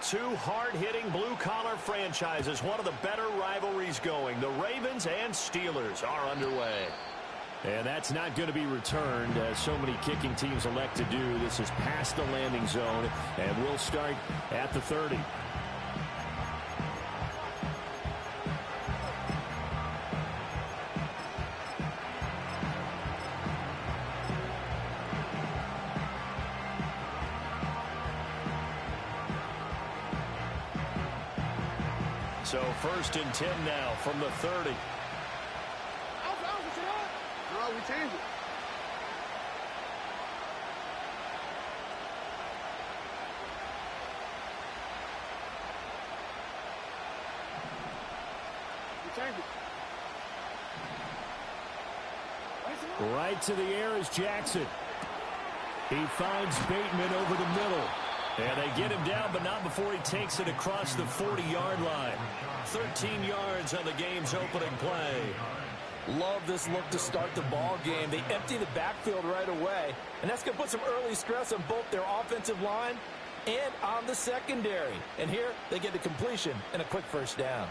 Two hard-hitting blue-collar franchises, one of the better rivalries going. The Ravens and Steelers are underway. And that's not going to be returned, as so many kicking teams elect to do. This is past the landing zone, and we'll start at the 30. So 1st and 10 now from the 30. No, we changed it. We changed it. Right to the air is Jackson. He finds Bateman over the middle. And they get him down, but not before he takes it across the 40-yard line. 13 yards on the game's opening play. Love this look to start the ball game. They empty the backfield right away, and that's going to put some early stress on both their offensive line and on the secondary. And here they get the completion and a quick first down.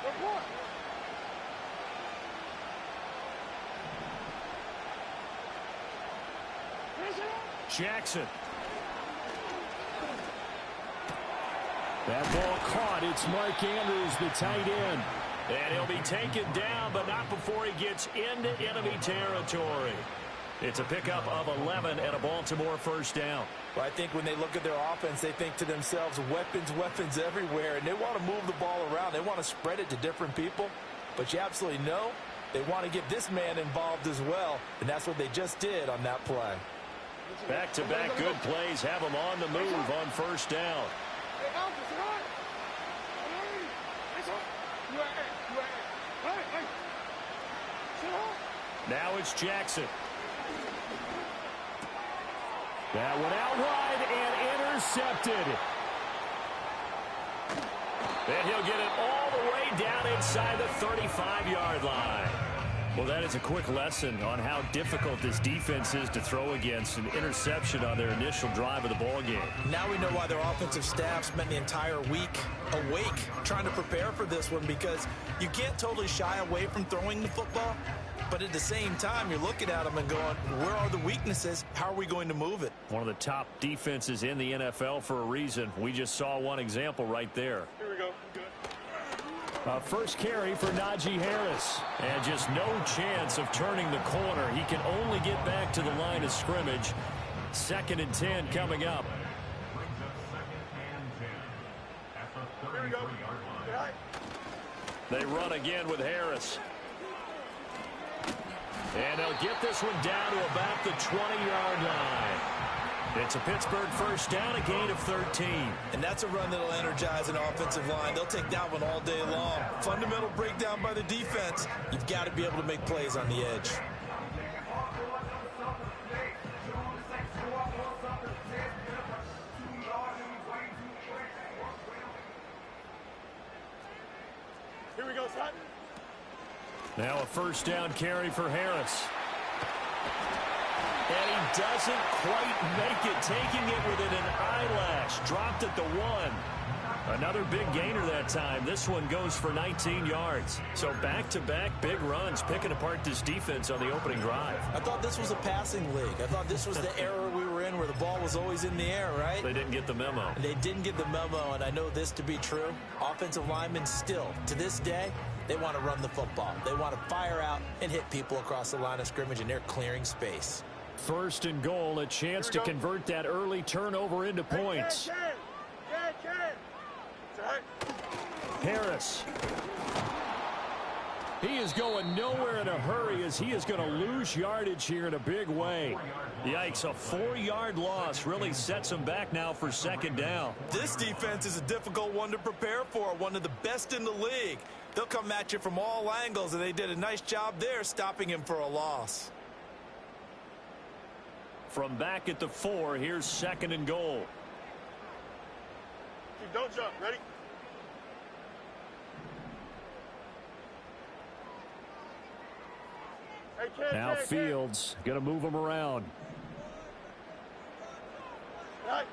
Report. Jackson. That ball caught. It's Mark Andrews, the tight end. And he'll be taken down, but not before he gets into enemy territory. It's a pickup of 11 and a Baltimore first down. Well, I think when they look at their offense, they think to themselves, weapons everywhere, and they want to move the ball around. They want to spread it to different people, but you absolutely know they want to get this man involved as well, and that's what they just did on that play. Back-to-back good plays have them on the move on first down. Now it's Jackson. That one out wide and intercepted. And he'll get it all the way down inside the 35-yard line. Well, that is a quick lesson on how difficult this defense is to throw against. An interception on their initial drive of the ball game. Now we know why their offensive staff spent the entire week awake trying to prepare for this one, because you can't totally shy away from throwing the football. But at the same time, you're looking at them and going, where are the weaknesses? How are we going to move it? One of the top defenses in the NFL for a reason. We just saw one example right there. Here we go. Good. First carry for Najee Harris. And just no chance of turning the corner. He can only get back to the line of scrimmage. 2nd and 10 coming up. Here we go. They run again with Harris. And they'll get this one down to about the 20-yard line. It's a Pittsburgh first down, a gain of 13. And that's a run that'll energize an offensive line. They'll take that one all day long. Fundamental breakdown by the defense. You've got to be able to make plays on the edge. Here we go, son. Now a first down carry for Harris. And he doesn't quite make it, taking it within an eyelash. Dropped at the 1. Another big gainer that time. This one goes for 19 yards. So back-to-back big runs, picking apart this defense on the opening drive. I thought this was a passing league. I thought this was the era we were in where the ball was always in the air, right? They didn't get the memo. They didn't get the memo, and I know this to be true. Offensive linemen still, to this day, they want to run the football. They want to fire out and hit people across the line of scrimmage, and they're clearing space. 1st and goal, a chance to convert that early turnover into points. Harris. He is going nowhere in a hurry, as he is going to lose yardage here in a big way. Yikes, a 4-yard loss really sets him back now for 2nd down. This defense is a difficult one to prepare for, one of the best in the league. They'll come at you from all angles, and they did a nice job there stopping him for a loss. From back at the 4, here's 2nd and goal. Don't jump. Ready? Now Fields going to move him around. Right.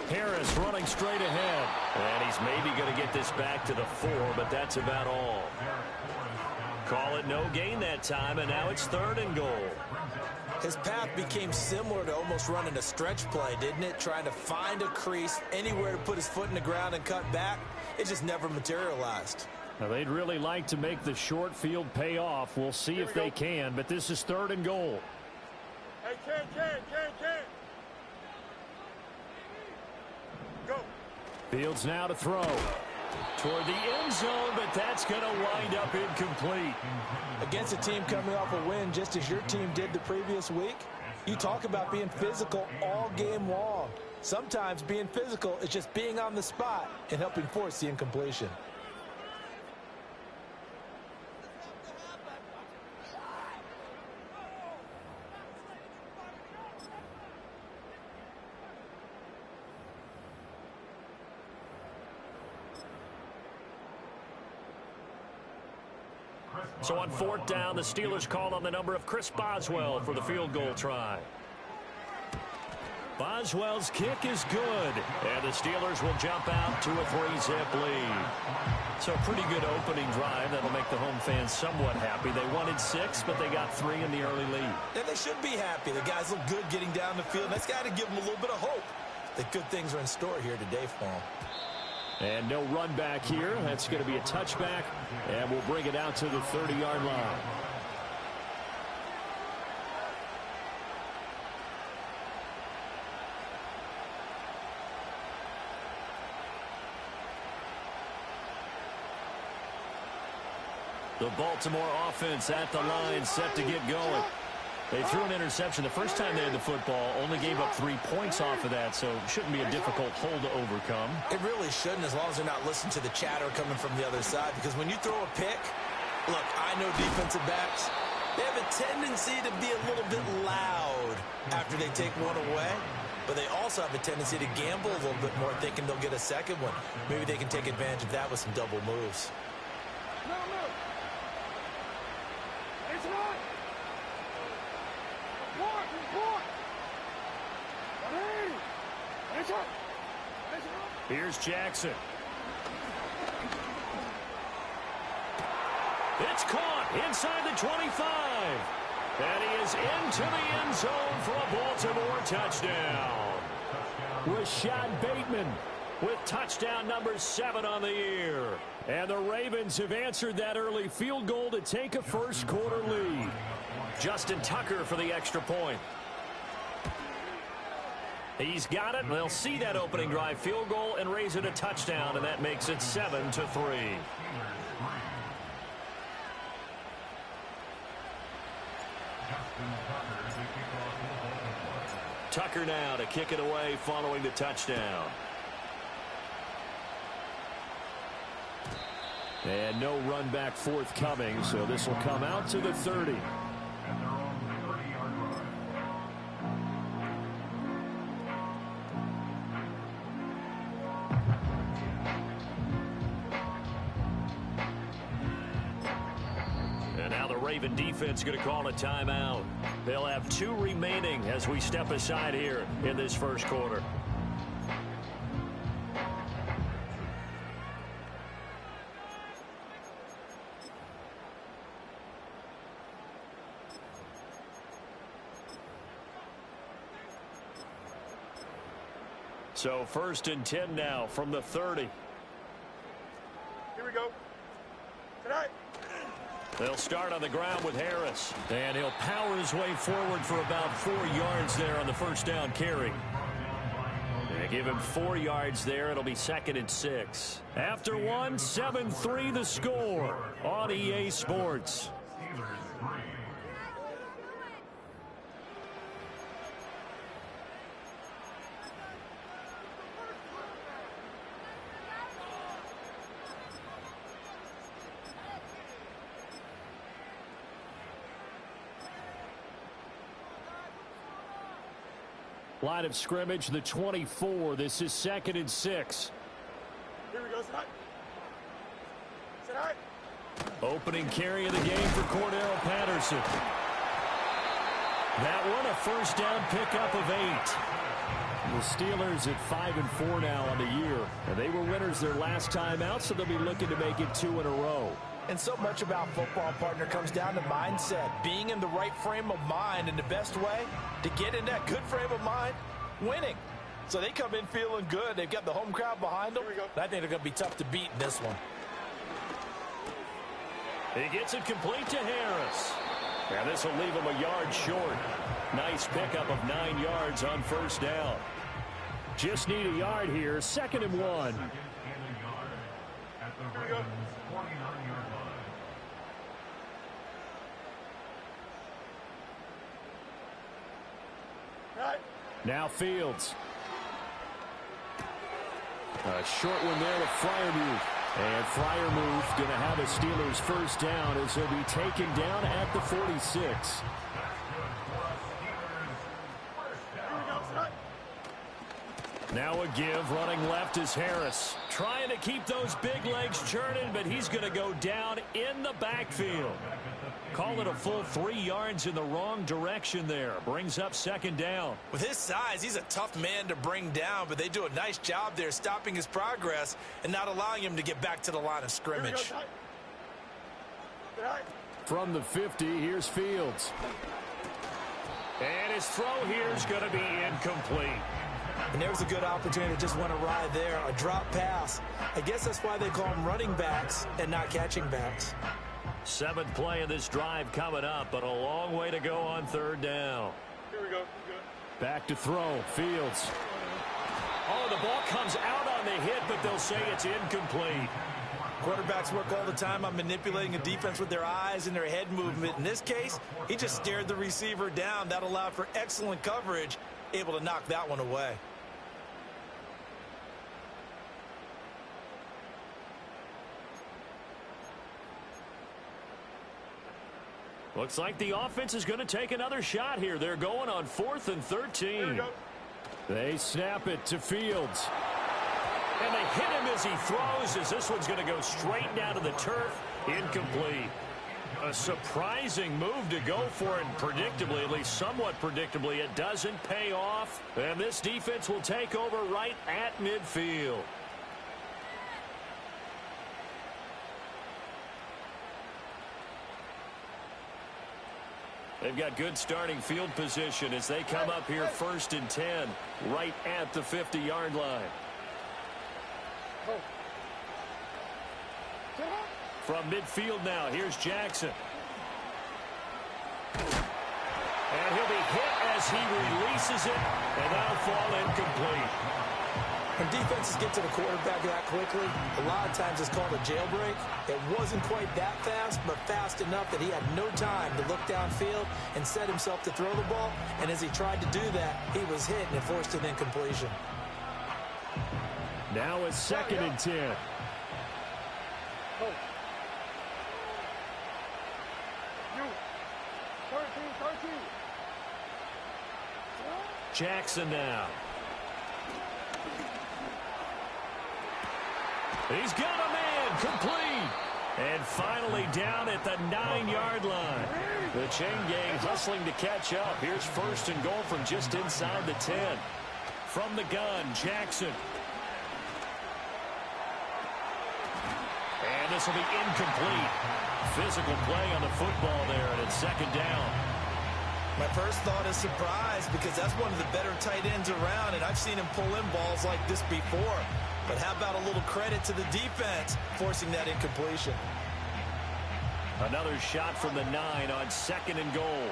Harris running straight ahead. And he's maybe going to get this back to the 4, but that's about all. Call it no gain that time, and now it's 3rd and goal. His path became similar to almost running a stretch play, didn't it? Trying to find a crease, anywhere to put his foot in the ground and cut back. It just never materialized. Now, they'd really like to make the short field pay off. We'll see if they can, but this is 3rd and goal. Hey, can. Go. Fields now to throw. Toward the end zone, but that's going to wind up incomplete. Against a team coming off a win, just as your team did the previous week, you talk about being physical all game long. Sometimes being physical is just being on the spot and helping force the incompletion. So on 4th down, the Steelers call on the number of Chris Boswell for the field goal try. Boswell's kick is good, and the Steelers will jump out to a 3-zip lead. So a pretty good opening drive that'll make the home fans somewhat happy. They wanted 6, but they got 3 in the early lead. And they should be happy. The guys look good getting down the field. That's got to give them a little bit of hope that good things are in store here today for them. And no run back here. That's going to be a touchback, and we'll bring it out to the 30-yard line. The Baltimore offense at the line, set to get going. They threw an interception the first time they had the football, only gave up 3 points off of that, so it shouldn't be a difficult hole to overcome. It really shouldn't, as long as they're not listening to the chatter coming from the other side, because when you throw a pick, look, I know defensive backs, they have a tendency to be a little bit loud after they take one away, but they also have a tendency to gamble a little bit more, thinking they'll get a second one. Maybe they can take advantage of that with some double moves. No. It's not. Report. It's up. Here's Jackson. It's caught inside the 25. And he is into the end zone for a Baltimore touchdown. Rashad Bateman With touchdown number 7 on the year. And the Ravens have answered that early field goal to take a first-quarter lead. Justin Tucker for the extra point. He's got it, and they'll see that opening drive field goal and raise it a touchdown, and that makes it 7-3. Tucker now to kick it away following the touchdown. And no run back forthcoming, so this will come out to the 30. And now the Raven defense going to call a timeout. They'll have 2 remaining as we step aside here in this first quarter. So 1st and 10 now from the 30. Here we go. Tonight. They'll start on the ground with Harris. And he'll power his way forward for about 4 yards there on the first down carry. They give him 4 yards there. It'll be 2nd and 6. After 1, 7-3 the score on EA Sports. Line of scrimmage, the 24. This is 2nd and 6. Here we go, Tonight. Opening carry of the game for Cordero Patterson. That one a first down pickup of 8. The Steelers at 5-4 now on the year. And they were winners their last time out, so they'll be looking to make it 2 in a row. And so much about football, partner, comes down to mindset. Being in the right frame of mind, and the best way to get in that good frame of mind, winning. So they come in feeling good. They've got the home crowd behind them. I think they're going to be tough to beat in this one. He gets it complete to Harris. And this will leave him a yard short. Nice pickup of 9 yards on first down. Just need a yard here. 2nd and 1. Now Fields. A short one there to Fryermuth. And Fryermuth going to have a Steelers first down as he'll be taken down at the 46. Now a give, running left is Harris. Trying to keep those big legs churning, but he's going to go down in the backfield. Call it a full 3 yards in the wrong direction there. Brings up 2nd down. With his size, he's a tough man to bring down, but they do a nice job there stopping his progress and not allowing him to get back to the line of scrimmage. From the 50, here's Fields. And his throw here is going to be incomplete. And there was a good opportunity to just want to ride there, a drop pass. I guess that's why they call them running backs and not catching backs. 7th play of this drive coming up, but a long way to go on 3rd down. Here we go. Back to throw. Fields. Oh, the ball comes out on the hit, but they'll say it's incomplete. Quarterbacks work all the time on manipulating a defense with their eyes and their head movement. In this case, he just stared the receiver down. That allowed for excellent coverage, able to knock that one away. Looks like the offense is going to take another shot here. They're going on 4th and 13. They snap it to Fields. And they hit him as he throws, as this one's going to go straight down to the turf. Incomplete. A surprising move to go for it, predictably, at least somewhat predictably. It doesn't pay off. And this defense will take over right at midfield. They've got good starting field position as they come up here 1st and 10, right at the 50-yard line. From midfield now, here's Jackson. And he'll be hit as he releases it, and that'll fall incomplete. When defenses get to the quarterback that quickly, a lot of times it's called a jailbreak. It wasn't quite that fast, but fast enough that he had no time to look downfield and set himself to throw the ball. And as he tried to do that, he was hit and it forced an incompletion. Now it's 2nd and 10. Jackson now. He's got a man, complete. And finally down at the 9-yard line. The chain gang hustling to catch up. Here's 1st and goal from just inside the 10. From the gun, Jackson. And this will be incomplete. Physical play on the football there, and it's 2nd down. My first thought is surprise, because that's one of the better tight ends around, and I've seen him pull in balls like this before. But how about a little credit to the defense forcing that incompletion? Another shot from the 9 on 2nd and goal.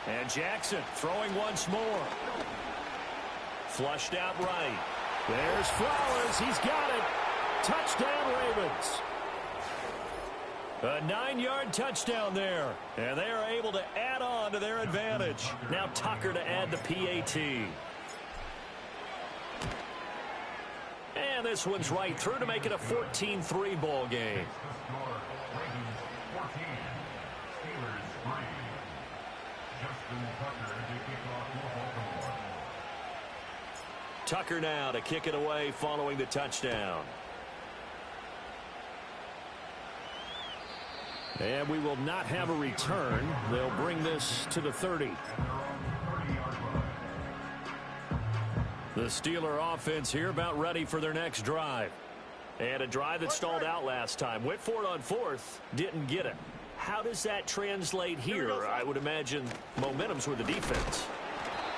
And Jackson throwing once more. Flushed out right. There's Flowers. He's got it. Touchdown, Ravens. A 9-yard touchdown there. And they are able to add on to their advantage. Now Tucker to add the PAT. And this one's right through to make it a 14-3 ball game. Tucker now to kick it away following the touchdown. And we will not have a return. They'll bring this to the 30. The Steeler offense here about ready for their next drive. And a drive that stalled out last time. Went for it on fourth, didn't get it. How does that translate here? I would imagine momentum's with the defense.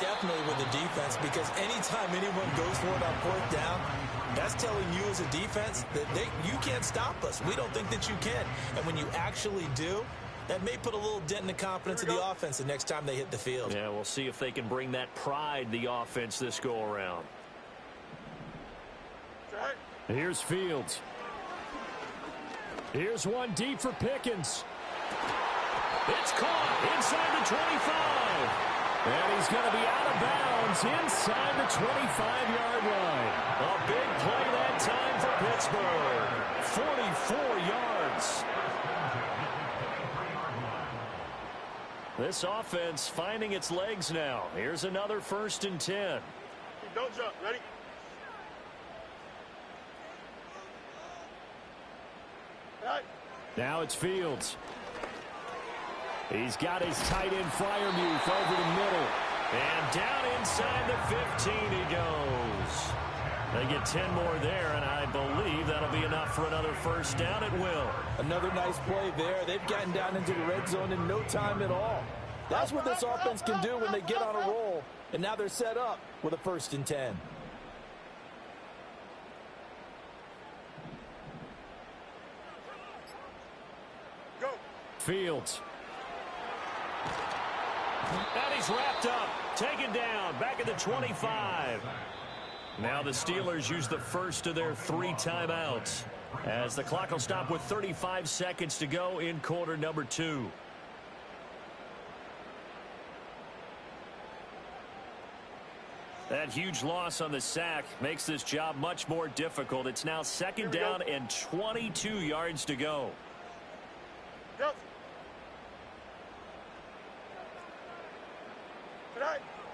Definitely with the defense, because anytime anyone goes for it on fourth down, that's telling you as a defense that you can't stop us. We don't think that you can. And when you actually do, that may put a little dent in the confidence of the offense the next time they hit the field. Yeah, we'll see if they can bring that pride, the offense, this go-around. Here's Fields. Here's one deep for Pickens. It's caught inside the 25. And he's going to be out of bounds inside the 25-yard line. A big play that time for Pittsburgh. 44 yards. This offense finding its legs now. Here's another 1st and 10. Don't jump. Ready? Right. Now it's Fields. He's got his tight end Fryermuth over the middle. And down inside the 15 he goes. They get 10 more there, and I believe that'll be enough for another 1st down at will. Another nice play there. They've gotten down into the red zone in no time at all. That's what this offense can do when they get on a roll. And now they're set up with a 1st and 10. Go. Fields. And he's wrapped up, taken down, back at the 25. Now the Steelers use the first of their 3 timeouts, as the clock will stop with 35 seconds to go in quarter number 2. That huge loss on the sack makes this job much more difficult. It's now 2nd down and 22 yards to go. Go.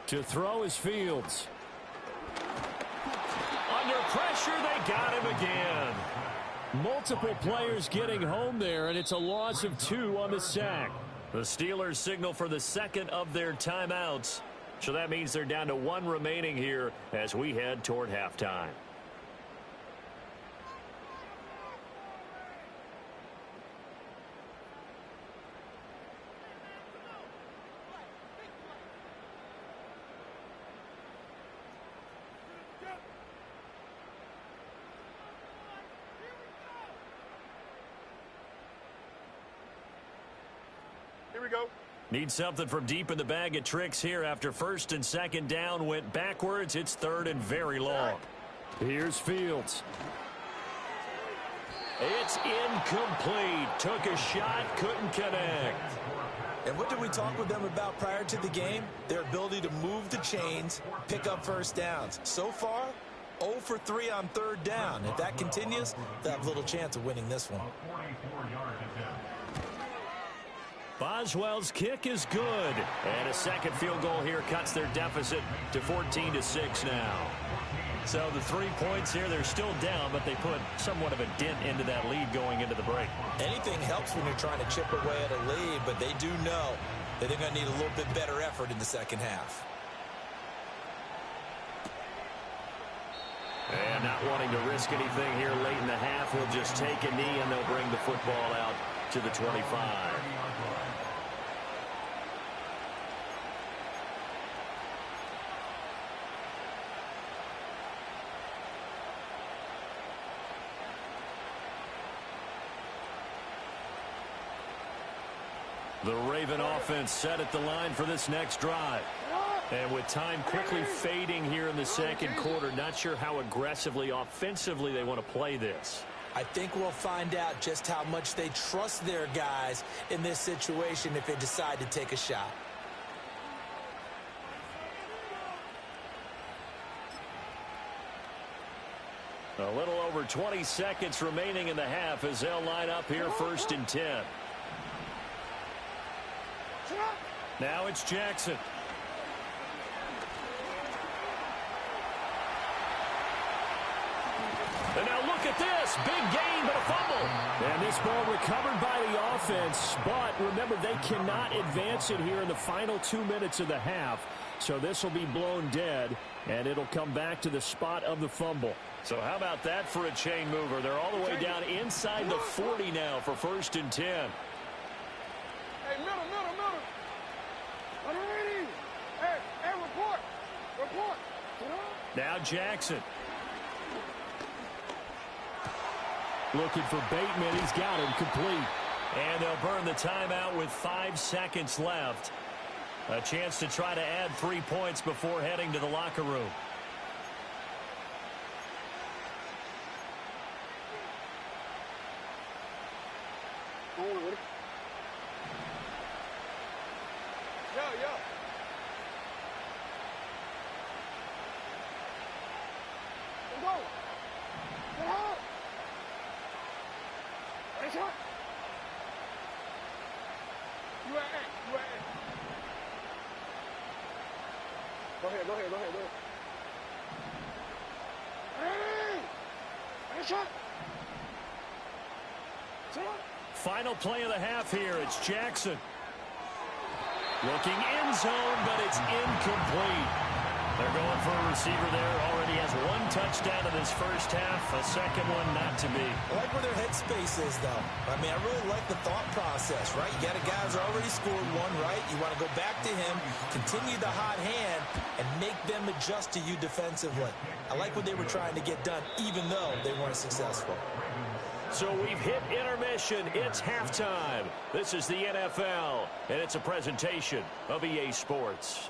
To throw is Fields. Under pressure, they got him again. Multiple players getting home there, and it's a loss of 2 on the sack. The Steelers signal for the 2nd of their timeouts. So that means they're down to 1 remaining here as we head toward halftime. Here we go. Need something from deep in the bag of tricks here after 1st and 2nd down went backwards. It's 3rd and very long. Here's Fields. It's incomplete. Took a shot, couldn't connect. And what did we talk with them about prior to the game? Their ability to move the chains, pick up 1st downs. So far, 0 for 3 on 3rd down. If that continues, they'll have little chance of winning this one. Boswell's kick is good. And a 2nd field goal here cuts their deficit to 14-6 now. So the 3 points here, they're still down, but they put somewhat of a dent into that lead going into the break. Anything helps when you're trying to chip away at a lead, but they do know that they're going to need a little bit better effort in the 2nd half. And not wanting to risk anything here late in the half, will just take a knee and they'll bring the football out to the 25. The Raven offense set at the line for this next drive. And with time quickly fading here in the 2nd quarter, not sure how aggressively, offensively they want to play this. I think we'll find out just how much they trust their guys in this situation if they decide to take a shot. A little over 20 seconds remaining in the half as they'll line up here 1st and 10. Now it's Jackson. at this. Big gain, but a fumble. And this ball recovered by the offense. But remember, they cannot advance it here in the final 2 minutes of the half. So this will be blown dead, and it'll come back to the spot of the fumble. So how about that for a chain mover? They're all the way down inside the 40 now for 1st and 10. Hey, middle. Ready? Hey, report. Now Jackson. Looking for Bateman. He's got him complete. And they'll burn the timeout with 5 seconds left. A chance to try to add 3 points before heading to the locker room. Yeah. Let's go. Get out. Hey, shot. You at A. Go ahead. Hey, shot. Final play of the half here. It's Jackson. Looking end zone, but it's incomplete. They're going for a receiver there. Already has 1 touchdown in this first half. A second one not to be. I like where their headspace is, though. I mean, I really like the thought process, right? You got a guy who's already scored 1, right? You want to go back to him, continue the hot hand, and make them adjust to you defensively. I like what they were trying to get done, even though they weren't successful. So we've hit intermission. It's halftime. This is the NFL, and it's a presentation of EA Sports.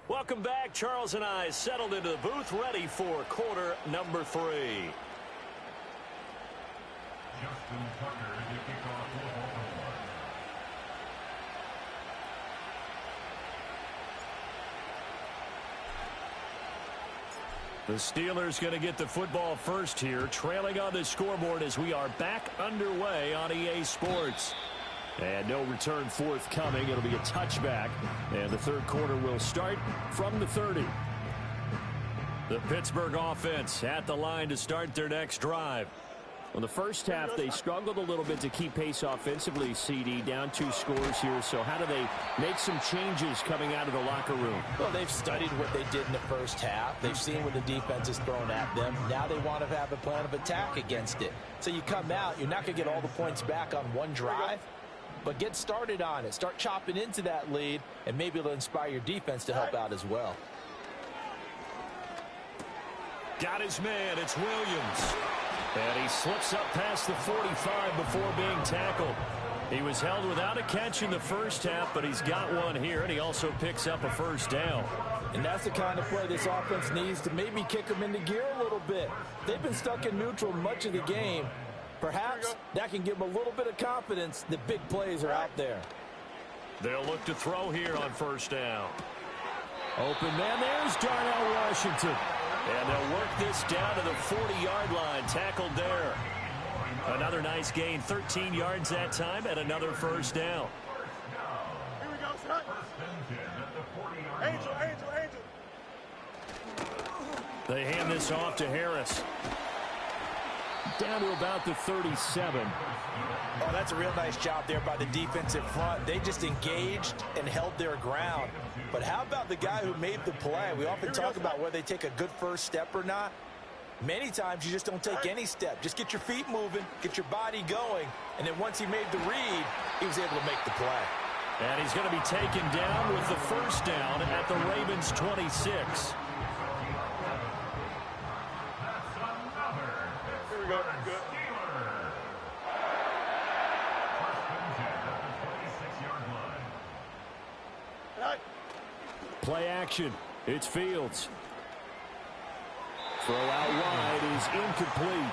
Welcome back. Charles and I settled into the booth, ready for quarter number 3. The Steelers going to get the football first here, trailing on the scoreboard as we are back underway on EA Sports. And no return forthcoming. It'll be a touchback, and the third quarter will start from the 30. The Pittsburgh offense at the line to start their next drive. Well, the first half, they struggled a little bit to keep pace offensively, CD, down 2 scores here. So how do they make some changes coming out of the locker room? Well, they've studied what they did in the first half. They've seen what the defense is throwing at them. Now they want to have a plan of attack against it. So you come out, you're not going to get all the points back on one drive, but get started on it. Start chopping into that lead, and maybe it'll inspire your defense to help out as well. Got his man. It's Williams. And he slips up past the 45 before being tackled. He was held without a catch in the first half, but he's got one here, and he also picks up a first down. And that's the kind of play this offense needs to maybe kick them into gear a little bit. They've been stuck in neutral much of the game. Perhaps that can give them a little bit of confidence that big plays are out there. They'll look to throw here on first down. Open man, there's Darnell Washington. And they'll work this down to the 40-yard line, tackled there. Another nice gain, 13 yards that time, and another first down. Here we go, son. Angel. They hand this off to Harris. Down to about the 37. Oh, that's a real nice job there by the defensive front. They just engaged and held their ground. But how about the guy who made the play? We often talk about whether they take a good first step or not. Many times you just don't take any step. Just get your feet moving, get your body going, and then once he made the read, he was able to make the play. And he's going to be taken down with the first down at the Ravens' 26. Here we go. Good. Play action. It's Fields. Throw out wide is incomplete.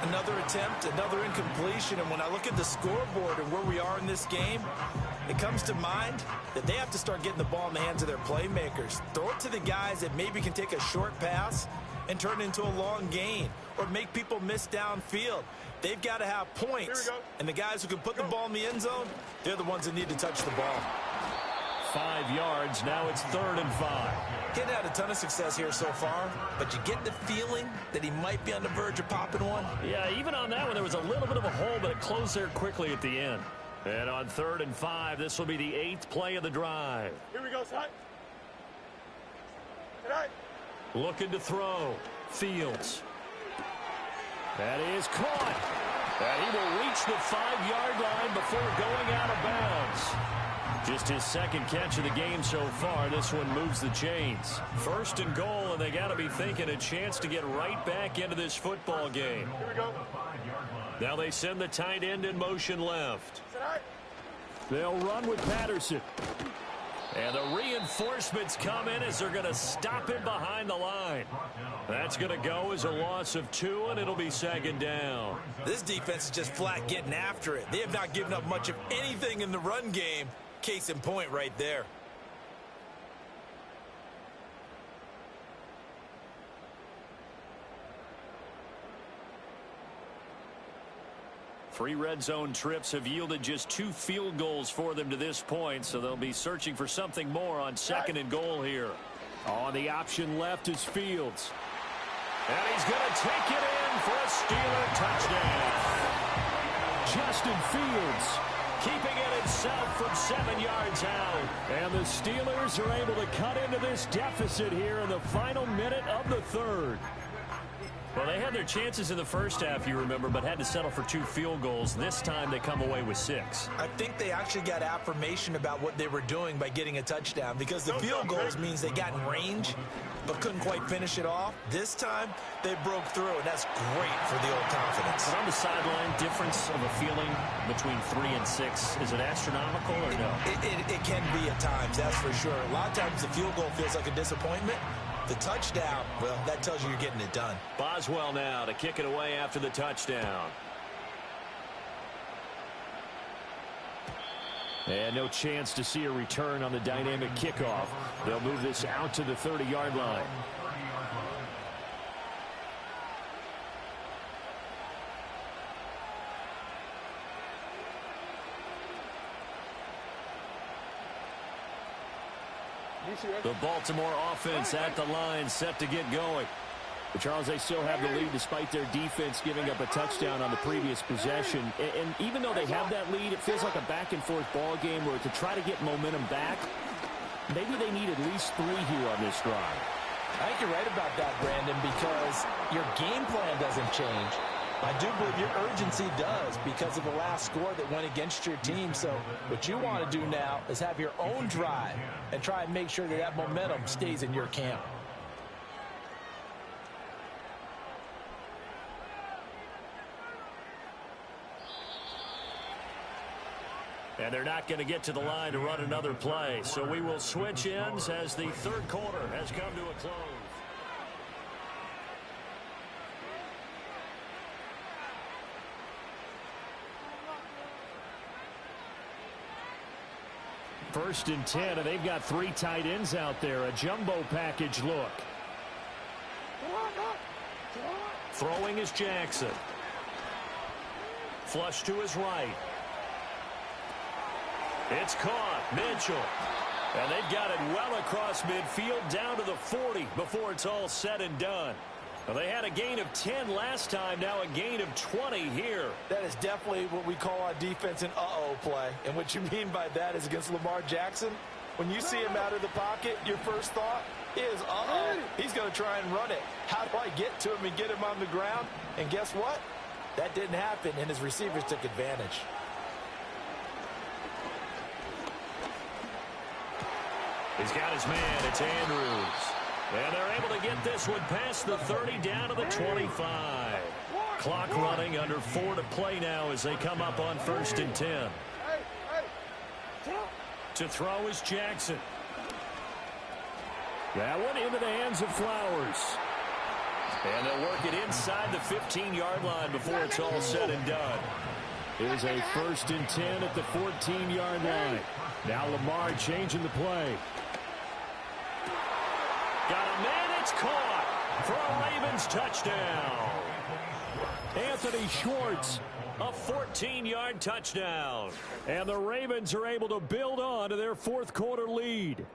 Another attempt, another incompletion, and when I look at the scoreboard and where we are in this game, it comes to mind that they have to start getting the ball in the hands of their playmakers. Throw it to the guys that maybe can take a short pass and turn it into a long gain or make people miss downfield. They've got to have points, and the guys who can put the ball in the end zone, they're the ones that need to touch the ball. 5 yards. Now it's 3rd and 5. He hadn't had a ton of success here so far, but you get the feeling that he might be on the verge of popping one. Yeah, even on that one, there was a little bit of a hole, but it closed there quickly at the end. And on 3rd and 5, this will be the 8th play of the drive. Here we go, son. Tonight. Looking to throw. Fields. That is caught. And he will reach the 5-yard line before going out of bounds. Just his second catch of the game so far. This one moves the chains. 1st and goal, and they got to be thinking a chance to get right back into this football game. Here we go. Now they send the tight end in motion left. Tonight. They'll run with Patterson. And the reinforcements come in as they're going to stop him behind the line. That's going to go as a loss of 2, and it'll be 2nd down. This defense is just flat getting after it. They have not given up much of anything in the run game. Case in point right there. Three red zone trips have yielded just 2 field goals for them to this point, so they'll be searching for something more on 2nd and goal here. On the option left is Fields. And he's going to take it in for a Steeler touchdown. Justin Fields Keeping it himself from 7 yards out. And the Steelers are able to cut into this deficit here in the final minute of the 3rd. Well, they had their chances in the first half, you remember, but had to settle for 2 field goals. This time they come away with 6. I think they actually got affirmation about what they were doing by getting a touchdown, because the field goals means they got in range but couldn't quite finish it off. This time they broke through, and that's great for the old confidence. But on the sideline, difference of a feeling between 3 and 6, is it astronomical or no? It can be at times, that's for sure. A lot of times the field goal feels like a disappointment. The touchdown, well, that tells you you're getting it done. Boswell now to kick it away after the touchdown. And no chance to see a return on the dynamic kickoff. They'll move this out to the 30-yard line. The Baltimore offense at the line, set to get going. But Charles, they still have the lead despite their defense giving up a touchdown on the previous possession. And even though they have that lead, it feels like a back-and-forth ball game where to try to get momentum back, maybe they need at least 3 here on this drive. I think you're right about that, Brandon, because your game plan doesn't change. I do believe your urgency does because of the last score that went against your team. So what you want to do now is have your own drive and try and make sure that that momentum stays in your camp. And they're not going to get to the line to run another play. So we will switch ends as the 3rd quarter has come to a close. First and 10, and they've got 3 tight ends out there. A jumbo package look. Throwing is Jackson. Flush to his right. It's caught. Mitchell. And they've got it well across midfield down to the 40 before it's all said and done. Well, they had a gain of 10 last time, now a gain of 20 here. That is definitely what we call on defense an uh-oh play. And what you mean by that is against Lamar Jackson, when you see him out of the pocket, your first thought is, uh-oh, he's going to try and run it. How do I get to him and get him on the ground? And guess what? That didn't happen, and his receivers took advantage. He's got his man. It's Andrews. And they're able to get this one past the 30 down to the 25. Clock running, under 4 to play now as they come up on 1st and 10. To throw is Jackson. That one into the hands of Flowers. And they'll work it inside the 15-yard line before it's all said and done. Here's a 1st and 10 at the 14-yard line. Now Lamar changing the play. Got a man, it's caught for a Ravens touchdown. Anthony Schwartz. A 14-yard touchdown. And the Ravens are able to build on to their fourth quarter lead.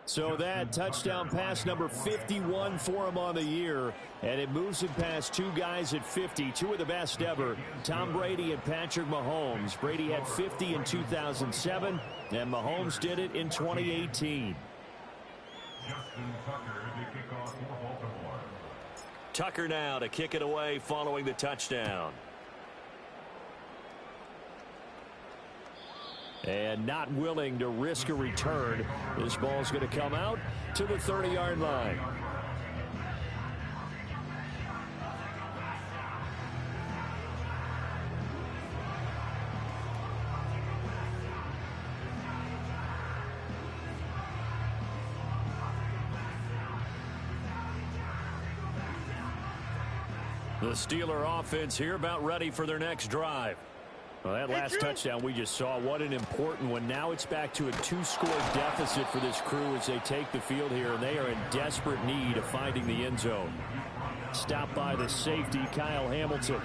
So that touchdown pass number 51 for him on the year. And it moves him past two guys at 50, two of the best ever, Tom Brady and Patrick Mahomes. Brady had 50 in 2007, and Mahomes did it in 2018. Tucker now to kick it away following the touchdown. And not willing to risk a return. This ball's going to come out to the 30-yard line. The Steeler offense here about ready for their next drive. Well, that last touchdown we just saw, what an important one. Now it's back to a two-score deficit for this crew as they take the field here, and they are in desperate need of finding the end zone. Stopped by the safety, Kyle Hamilton.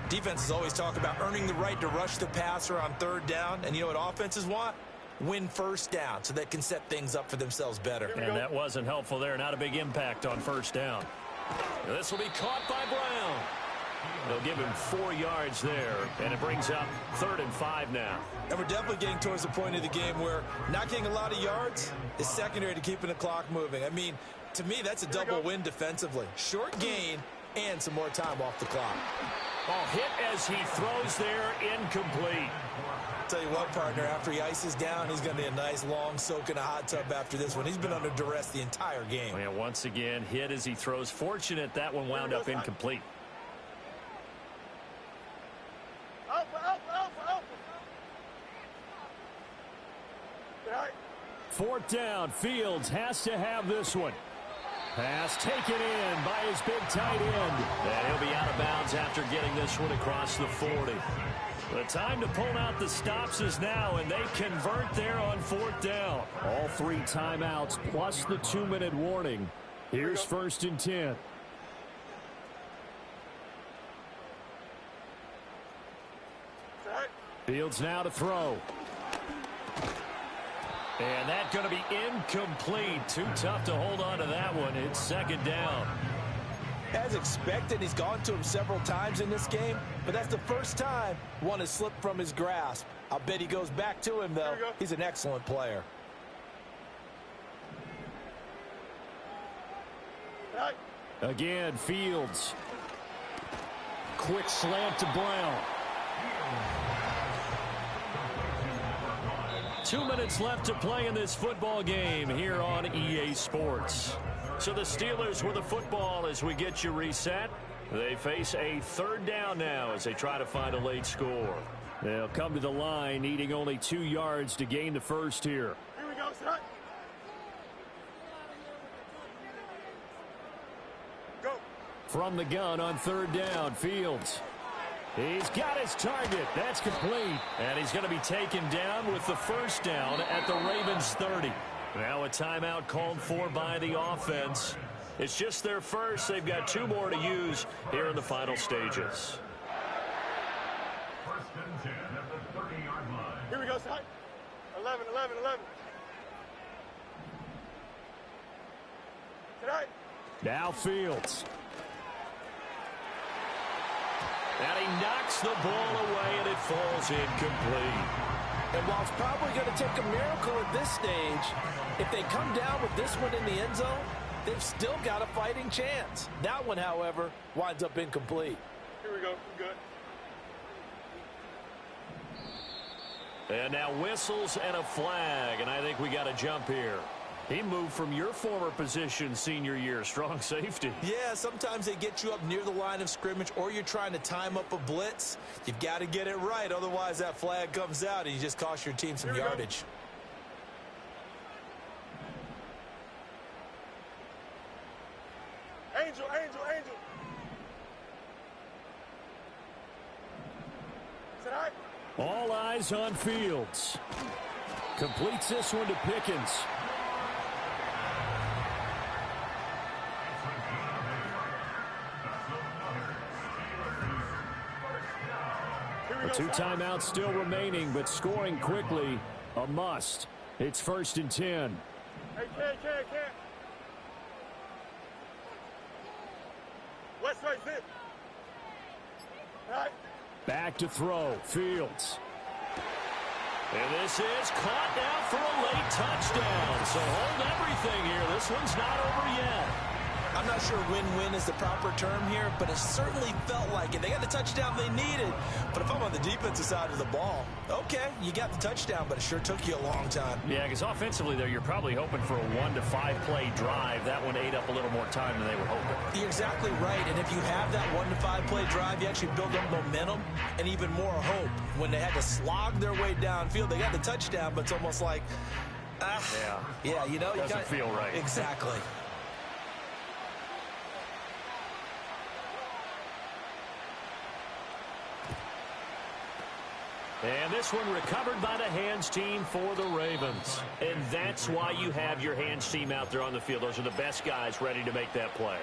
Defenses always talk about earning the right to rush the passer on third down, and you know what offenses want? Win first down so they can set things up for themselves better. And that wasn't helpful there. Not a big impact on first down. This will be caught by Brown. They'll give him 4 yards there, and it brings up 3rd and 5 now. And we're definitely getting towards the point of the game where not getting a lot of yards is secondary to keeping the clock moving. I mean, to me, that's a double win defensively. Short gain and some more time off the clock. Oh, hit as he throws there, incomplete. Tell you what, partner, after he ices down, he's going to be a nice long soak in a hot tub after this one. He's been under duress the entire game. And once again, hit as he throws. Fortunate that one wound up incomplete. Fourth down, Fields has to have this one. Pass taken in by his big tight end. And he'll be out of bounds after getting this one across the 40. The time to pull out the stops is now, and they convert there on 4th down. All 3 timeouts plus the 2-minute warning. Here's 1st and 10. Fields now to throw. And that's going to be incomplete. Too tough to hold on to that one. It's 2nd down. As expected, he's gone to him several times in this game, but that's the first time one has slipped from his grasp. I'll bet he goes back to him, though. He's an excellent player. Again, Fields. Quick slant to Brown. 2 minutes left to play in this football game here on EA Sports. So the Steelers with the football as we get you reset. They face a 3rd down now as they try to find a late score. They'll come to the line needing only 2 yards to gain the first here. Here we go, son. Go. From the gun on 3rd down, Fields. He's got his target. That's complete. And he's going to be taken down with the 1st down at the Ravens 30. Now a timeout called for by the offense. It's just their first. They've got 2 more to use here in the final stages. 1st and 10 at the 30-yard line. Here we go, son. 11. Tonight. Now Fields. And he knocks the ball away, and it falls incomplete. And while it's probably going to take a miracle at this stage, if they come down with this one in the end zone, they've still got a fighting chance. That one, however, winds up incomplete. Here we go. Good. And now whistles and a flag, and I think we got a jump here. He moved from your former position senior year, strong safety. Yeah, sometimes they get you up near the line of scrimmage, or you're trying to time up a blitz. You've got to get it right, otherwise that flag comes out and you just cost your team some yardage. Angel. Tonight. All eyes on Fields. Completes this one to Pickens. 2 timeouts still remaining, but scoring quickly, a must. It's 1st and 10. Hey, can't. West side, sit. Right. Back to throw, Fields. And this is caught now for a late touchdown. So hold everything here. This one's not over yet. I'm not sure win-win is the proper term here, but it certainly felt like it. They got the touchdown they needed. But if I'm on the defensive side of the ball, okay, you got the touchdown, but it sure took you a long time. Yeah, because offensively there, you're probably hoping for a 1 to 5 play drive. That one ate up a little more time than they were hoping. You're exactly right, and if you have that 1 to 5 play drive, you actually build up momentum and even more hope. When they had to slog their way downfield, they got the touchdown, but it's almost like, yeah, you know, doesn't feel right. Exactly. And this one recovered by the hands team for the Ravens. And that's why you have your hands team out there on the field. Those are the best guys ready to make that play.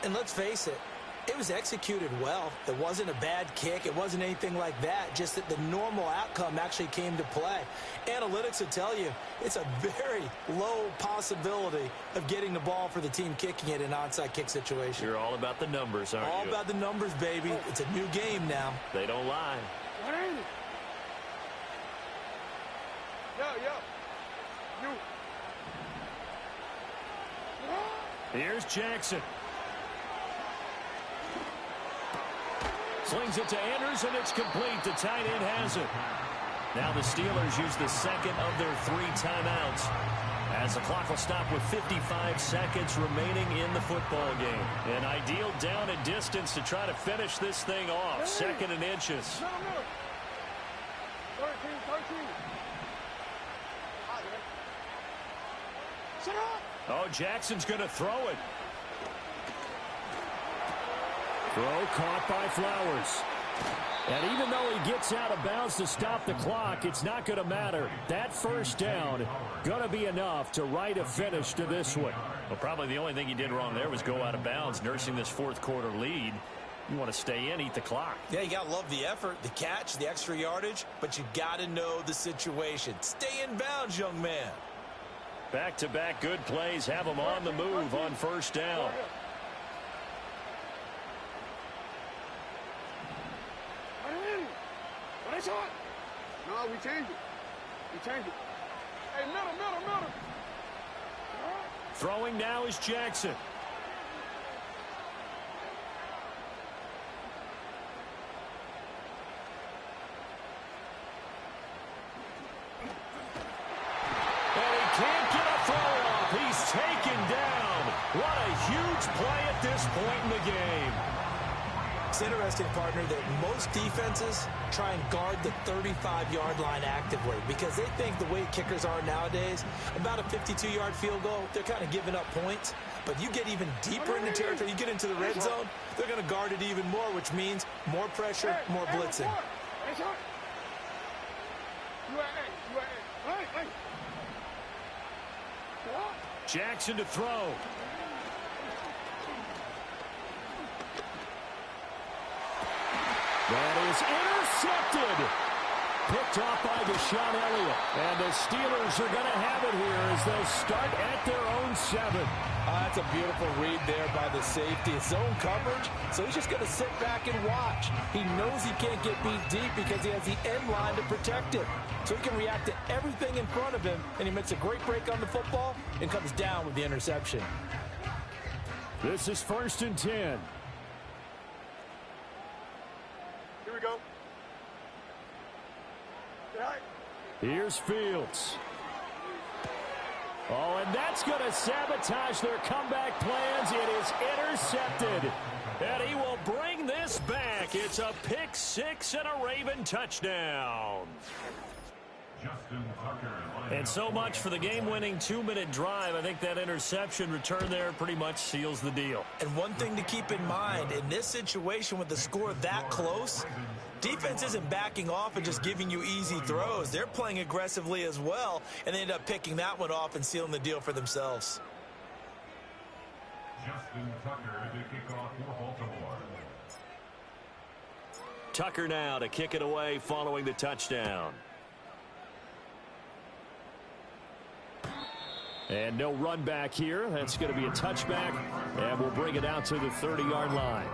And let's face it, it was executed well. It wasn't a bad kick. It wasn't anything like that. Just that the normal outcome actually came to play. Analytics will tell you it's a very low possibility of getting the ball for the team kicking it in an onside kick situation. You're all about the numbers, aren't you? All about the numbers, baby. It's a new game now. They don't lie. Yo. Here's Jackson. Slings it to Anders, and it's complete. The tight end has it. Now the Steelers use the second of their 3 timeouts, as the clock will stop with 55 seconds remaining in the football game. An ideal down and distance to try to finish this thing off. 2nd and inches. No. 13. Shut up. Oh, Jackson's going to throw it. Throw caught by Flowers. And even though he gets out of bounds to stop the clock, it's not going to matter. That first down going to be enough to write a finish to this one. Well, probably the only thing he did wrong there was go out of bounds, nursing this 4th quarter lead. You want to stay in, eat the clock. Yeah, you got to love the effort, the catch, the extra yardage, but you got to know the situation. Stay in bounds, young man. Back-to-back good plays have them on the move on 1st down. No, we change it. Hey, middle. Throwing now is Jackson. Can't get a throw off. He's taken down. What a huge play at this point in the game. It's interesting, partner, that most defenses try and guard the 35-yard line actively because they think the way kickers are nowadays, about a 52-yard field goal, they're kind of giving up points. But you get even deeper into territory, you get into the red zone, they're going to guard it even more, which means more pressure, more blitzing. Jackson to throw. That is intercepted. Picked off by Deshaun Elliott. And the Steelers are going to have it here as they'll start at their own 7. That's a beautiful read there by the safety. It's zone coverage, so he's just going to sit back and watch. He knows he can't get beat deep because he has the end line to protect it. So he can react to everything in front of him, and he makes a great break on the football and comes down with the interception. This is 1st and 10. Here we go. Here's Fields. Oh, and that's going to sabotage their comeback plans. It is intercepted. And he will bring this back. It's a pick 6 and a Raven touchdown. And so much for the game-winning 2-minute drive. I think that interception return there pretty much seals the deal. And one thing to keep in mind, in this situation with the score that close, defense isn't backing off and just giving you easy throws. They're playing aggressively as well, and they end up picking that one off and sealing the deal for themselves. Justin Tucker to kick off for Baltimore. Tucker now to kick it away following the touchdown. And no run back here. That's going to be a touchback, and we'll bring it out to the 30-yard line.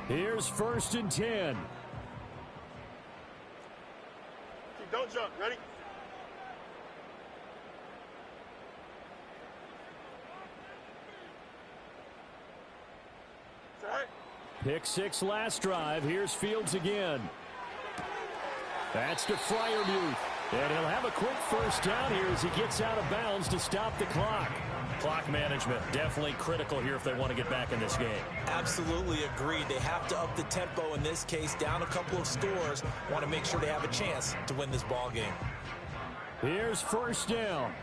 Here's 1st and 10. Don't jump. Ready? All right. Pick 6 last drive. Here's Fields again. That's to Fryermuth. And he'll have a quick first down here as he gets out of bounds to stop the clock. Clock management, definitely critical here if they want to get back in this game. Absolutely agreed. They have to up the tempo in this case, down a couple of scores. Want to make sure they have a chance to win this ball game. Here's 1st down.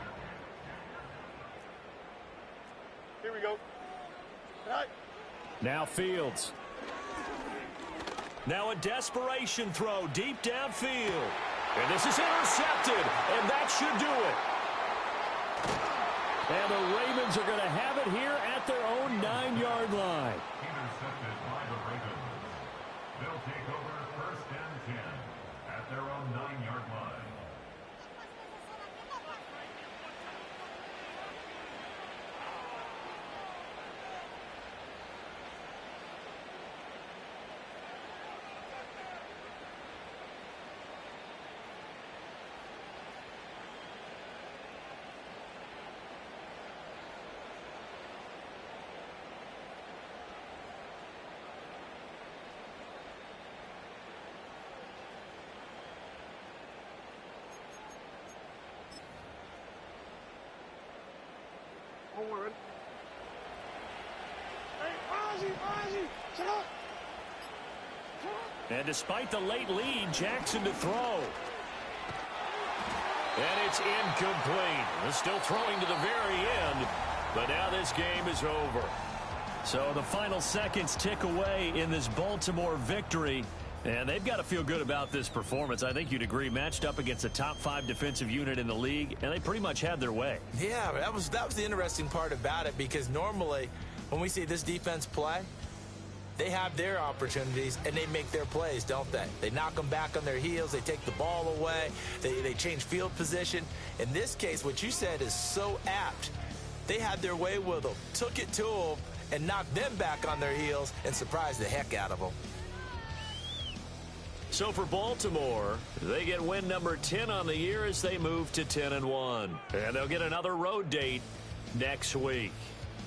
Here we go. All right. Now Fields. Now a desperation throw deep downfield. And this is intercepted, and that should do it. And the Ravens are going to have it here at their own 9-yard line. Intercepted by the Ravens. They'll take over 1st and 10 at their own 9-yard line. And despite the late lead, Jackson to throw. And it's incomplete. They're still throwing to the very end, but now this game is over. So the final seconds tick away in this Baltimore victory. And they've got to feel good about this performance. I think you'd agree, matched up against a top 5 defensive unit in the league, and they pretty much had their way. Yeah, that was the interesting part about it, because normally when we see this defense play, they have their opportunities and they make their plays, don't they? They knock them back on their heels. They take the ball away. They change field position. In this case, what you said is so apt. They had their way with them, took it to them, and knocked them back on their heels and surprised the heck out of them. So for Baltimore, they get win number 10 on the year as they move to 10-1. And they'll get another road date next week.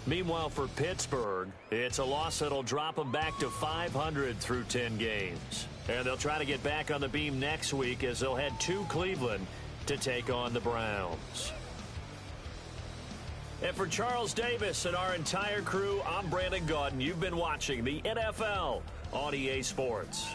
Meanwhile, for Pittsburgh, it's a loss that'll drop them back to 500 through 10 games. And they'll try to get back on the beam next week as they'll head to Cleveland to take on the Browns. And for Charles Davis and our entire crew, I'm Brandon Gaudin. You've been watching the NFL on EA Sports.